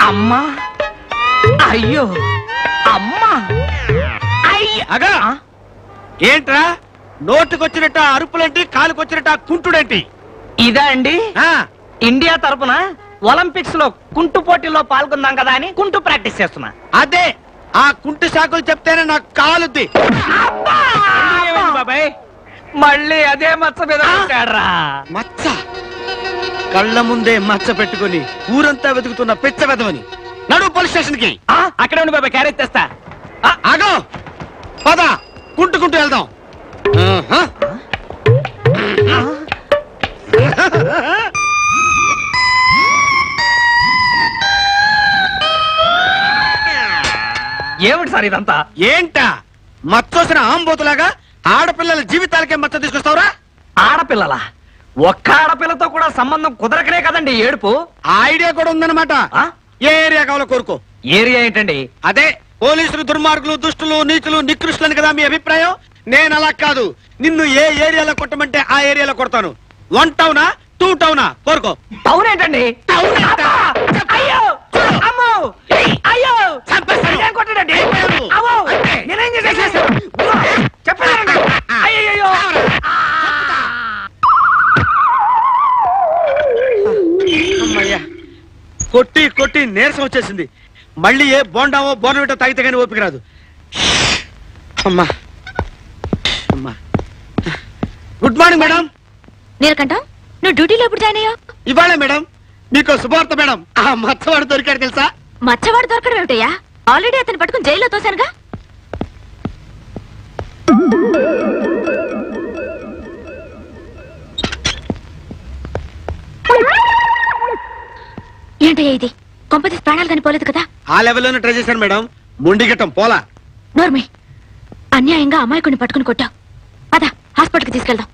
అమ్మా అయ్యో అమ్మా అగా ఏంట్రా నోటుకొచ్చినట్టు అరుపులేంటి కాలుకొచ్చినట్టు కుంటుడేంటి ఇదా అండి ఇండియా తరపున ఒలింపిక్స్ లో కుంటు పోటీలో పాల్గొందాం కదా అని కుంటు ప్రాక్టీస్ చేస్తున్నా. అదే ఆ కుంటు శాఖలు చెప్తేనే నాకు కాలుద్ది. బాబాయ్ మళ్ళీ అదే మచ్చ మీద పెట్టాడ్రా. మచ్చ కళ్ళ ముందే మచ్చ పెట్టుకుని ఊరంతా వెతుకుతున్న పిచ్చ వెదవని నడు పోలీస్ స్టేషన్ కి. అక్కడే ఉండి బాబాయ్ క్యారేజ్ తెస్తా. ఆగో పద కుంటుకుంటూ వెళ్దాం. ఏమిటి సార్ ఇదంతా? ఏంటా మచ్చోసిన ఆంబోతులాగా ఆడపిల్లల జీవితాలకే మచ్చ తీసుకొస్తావురా? ఆడపిల్లల ఒక్క ఆడపిల్లతో కూడా సంబంధం కుదరకనే కదండి ఏడుపు. ఆ ఐడియా కూడా ఉందన్నమాట. ఏ ఏరియా కావాలో కోరుకో. ఏరియా ఏంటండి? అదే పోలీసులు దుర్మార్గులు దుష్టులు నీచులు నికృష్టులని కదా మీ అభిప్రాయం. నేను అలా కాదు, నిన్ను ఏ ఏరియాలో కొట్టమంటే ఆ ఏరియాలో కొడతాను. 1 టౌనా 2 టౌనా కోరుకో. టౌన్ ఏంటండి? అయ్యో అమ్మో అయ్యో కొట్టాడండి. నేనేం చేసేసాను చెప్పండి. అయ్యో అమ్మయ్యా కొట్టి కొట్టి నీరసం వచ్చేసింది. మళ్ళీ ఏ బోండావో బోనవిటో తాగితే కానీ ఓపిక రాదు. అమ్మా అమ్మా గుడ్ మార్నింగ్ మేడం. నీలకంఠం నువ్వు డ్యూటీలో ఎప్పుడు జాయిన్ అయ్యావు? ఇవాళే మేడం. మీకు శుభార్త మేడం. ఆ మచ్చవాడు దొరికాడు తెలుసా? మచ్చవాడు దొరకడం ఏమిటయ్యా? ఆల్రెడీ అతను పట్టుకుని జైల్లో తోశానుగా. ఏంటయ్యా ఇది? కొంపతీసి ప్రాణాలు కానీ పోలేదు కదా? ఆ లెవెల్లోనే ట్రై చేశాను మేడం. ముండిగట్టం పోలా. నోర్మి అన్యాయంగా అమాయకుడిని పట్టుకుని కొట్టావు. పద హాస్పిటల్కి తీసుకెళ్దాం.